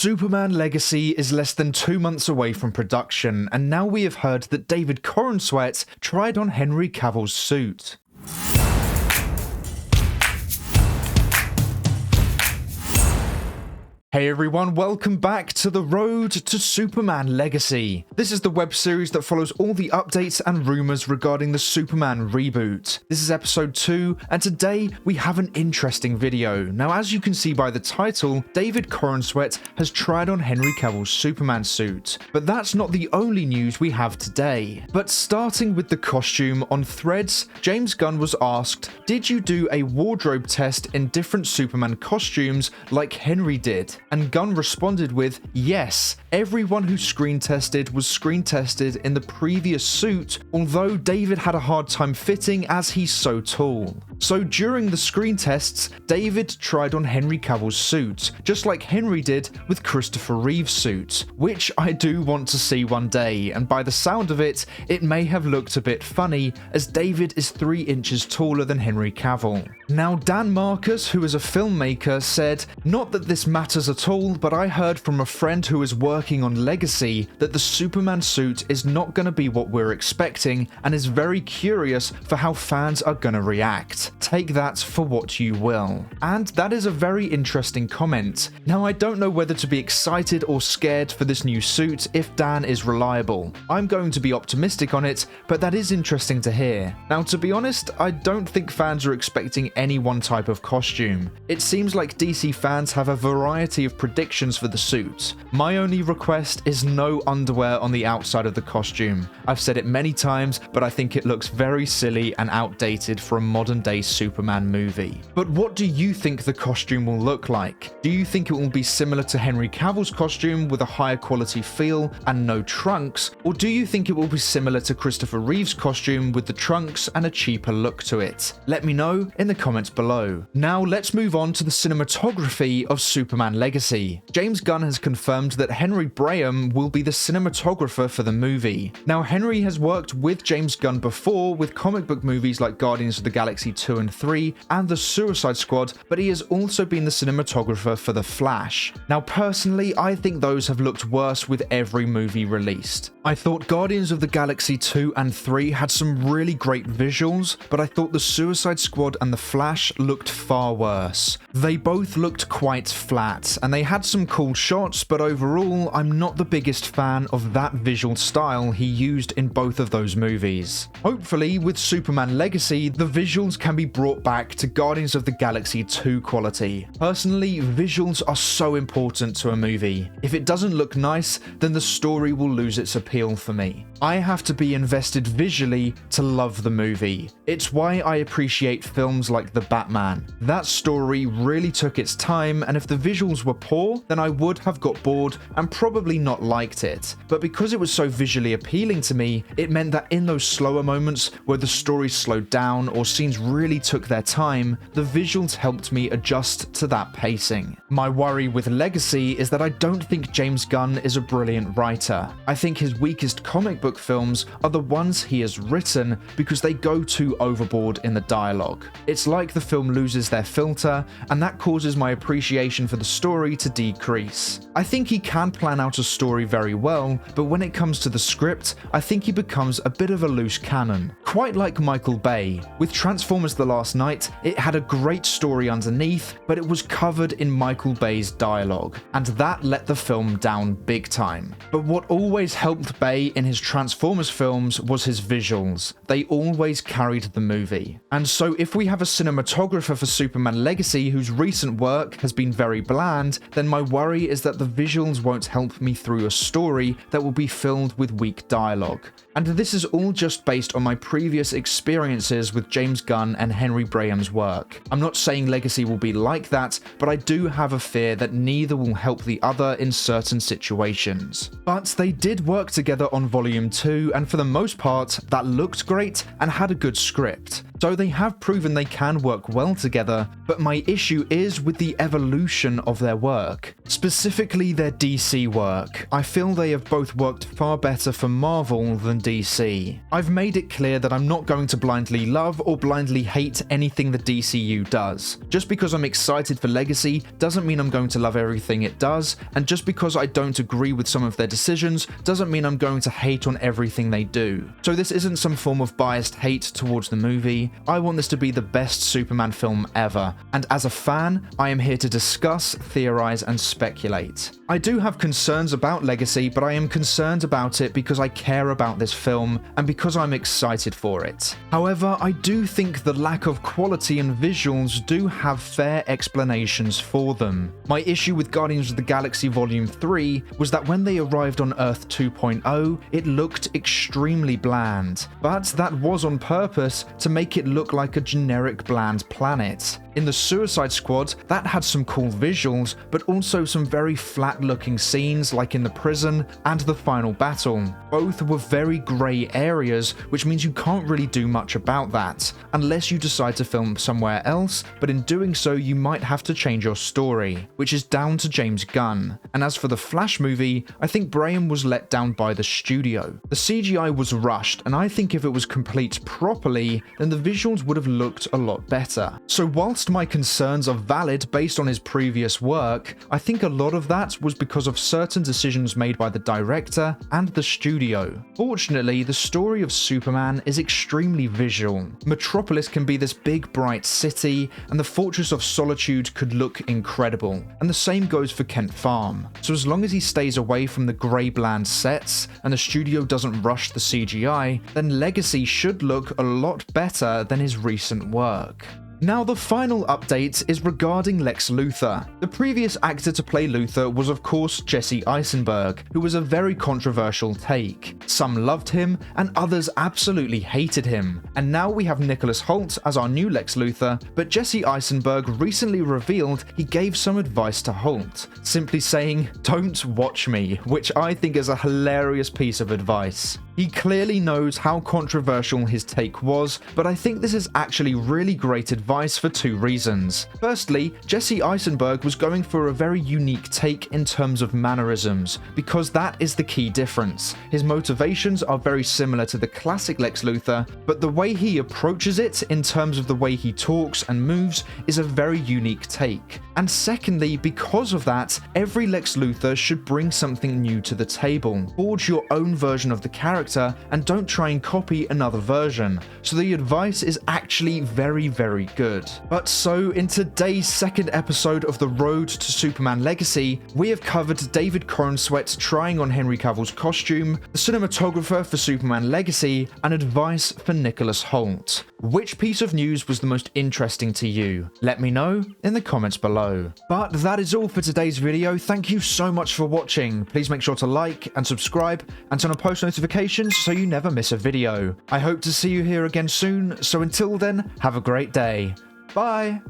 Superman Legacy is less than 2 months away from production, and now we have heard that David Corenswet tried on Henry Cavill's suit. Hey everyone, welcome back to The Road to Superman Legacy. This is the web series that follows all the updates and rumours regarding the Superman reboot. This is episode 2, and today we have an interesting video. Now, as you can see by the title, David Corenswet has tried on Henry Cavill's Superman suit. But that's not the only news we have today. But starting with the costume, on Threads, James Gunn was asked, did you do a wardrobe test in different Superman costumes like Henry did? And Gunn responded with, yes, everyone who screen tested was screen tested in the previous suit, although David had a hard time fitting as he's so tall. So during the screen tests, David tried on Henry Cavill's suit, just like Henry did with Christopher Reeve's suit, which I do want to see one day, and by the sound of it, it may have looked a bit funny, as David is 3 inches taller than Henry Cavill. Now, Dan Marcus, who is a filmmaker, said, not that this matters at all, but I heard from a friend who is working on Legacy that the Superman suit is not going to be what we're expecting and is very curious for how fans are going to react. Take that for what you will. And that is a very interesting comment. Now, I don't know whether to be excited or scared for this new suit if Dan is reliable. I'm going to be optimistic on it, but that is interesting to hear. Now, to be honest, I don't think fans are expecting any one type of costume. It seems like DC fans have a variety of predictions for the suit. My only request is no underwear on the outside of the costume. I've said it many times, but I think it looks very silly and outdated for a modern day Superman movie. But what do you think the costume will look like? Do you think it will be similar to Henry Cavill's costume with a higher quality feel and no trunks? Or do you think it will be similar to Christopher Reeve's costume with the trunks and a cheaper look to it? Let me know in the comments below. Now let's move on to the cinematography of Superman Legacy. James Gunn has confirmed that Henry Braham will be the cinematographer for the movie. Now, Henry has worked with James Gunn before with comic book movies like Guardians of the Galaxy 2 and 3 and The Suicide Squad, but he has also been the cinematographer for The Flash. Now, personally, I think those have looked worse with every movie released. I thought Guardians of the Galaxy 2 and 3 had some really great visuals, but I thought The Suicide Squad and The Flash looked far worse. They both looked quite flat, and they had some cool shots, but overall, I'm not the biggest fan of that visual style he used in both of those movies. Hopefully, with Superman Legacy, the visuals can be brought back to Guardians of the Galaxy 2 quality. Personally, visuals are so important to a movie. If it doesn't look nice, then the story will lose its appeal for me. I have to be invested visually to love the movie. It's why I appreciate films like The Batman. That story really took its time, and if the visuals were poor, then I would have got bored and probably not liked it. But because it was so visually appealing to me, it meant that in those slower moments where the story slowed down or scenes really took their time, the visuals helped me adjust to that pacing. My worry with Legacy is that I don't think James Gunn is a brilliant writer. I think his weakest comic book films are the ones he has written because they go too overboard in the dialogue. It's like the film loses their filter, and that causes my appreciation for the story to decrease. I think he can plan out a story very well, but when it comes to the script, I think he becomes a bit of a loose cannon. Quite like Michael Bay. With Transformers: The Last Knight, it had a great story underneath, but it was covered in Michael Bay's dialogue, and that let the film down big time. But what always helped Bay in his Transformers films was his visuals. They always carried the movie. And so if we have a cinematographer for Superman Legacy whose recent work has been very bland, then my worry is that the visuals won't help me through a story that will be filled with weak dialogue. And this is all just based on my previous experiences with James Gunn and Henry Braham's work. I'm not saying Legacy will be like that, but I do have a fear that neither will help the other in certain situations. But they did work together on Volume 2, and for the most part, that looked great and had a good script. So they have proven they can work well together, but my issue is with the evolution of their work. Specifically their DC work. I feel they have both worked far better for Marvel than DC. I've made it clear that I'm not going to blindly love or blindly hate anything the DCU does. Just because I'm excited for Legacy doesn't mean I'm going to love everything it does, and just because I don't agree with some of their decisions doesn't mean I'm going to hate on everything they do. So this isn't some form of biased hate towards the movie. I want this to be the best Superman film ever, and as a fan, I am here to discuss, theorize, and speculate. I do have concerns about Legacy, but I am concerned about it because I care about this film and because I'm excited for it. However, I do think the lack of quality and visuals do have fair explanations for them. My issue with Guardians of the Galaxy Volume 3 was that when they arrived on Earth 2.0, it looked extremely bland, but that was on purpose to make it look like a generic bland planet. In the Suicide Squad, that had some cool visuals, but also some very flat-looking scenes like in the prison and the final battle. Both were very grey areas, which means you can't really do much about that, unless you decide to film somewhere else, but in doing so you might have to change your story, which is down to James Gunn. And as for the Flash movie, I think Graham was let down by the studio. The CGI was rushed, and I think if it was complete properly, then the visuals would have looked a lot better. So whilst my concerns are valid based on his previous work, I think a lot of that was because of certain decisions made by the director and the studio. Fortunately, the story of Superman is extremely visual. Metropolis can be this big bright city, and the Fortress of Solitude could look incredible. And the same goes for Kent Farm. So as long as he stays away from the grey bland sets, and the studio doesn't rush the CGI, then Legacy should look a lot better than his recent work. Now, the final update is regarding Lex Luthor. The previous actor to play Luthor was of course Jesse Eisenberg, who was a very controversial take. Some loved him, and others absolutely hated him. And now we have Nicholas Hoult as our new Lex Luthor, but Jesse Eisenberg recently revealed he gave some advice to Hoult, simply saying, "Don't watch me," which I think is a hilarious piece of advice. He clearly knows how controversial his take was, but I think this is actually really great advice for two reasons. Firstly, Jesse Eisenberg was going for a very unique take in terms of mannerisms, because that is the key difference. His motivations are very similar to the classic Lex Luthor, but the way he approaches it in terms of the way he talks and moves is a very unique take. And secondly, because of that, every Lex Luthor should bring something new to the table. Forge your own version of the character and don't try and copy another version. So the advice is actually very, very good. But so in today's second episode of The Road to Superman Legacy, we have covered David Corenswet trying on Henry Cavill's costume, the cinematographer for Superman Legacy, and advice for Nicholas Hoult. Which piece of news was the most interesting to you? Let me know in the comments below. But that is all for today's video. Thank you so much for watching. Please make sure to like and subscribe and turn on post notifications so you never miss a video. I hope to see you here again soon, so until then, have a great day. Bye!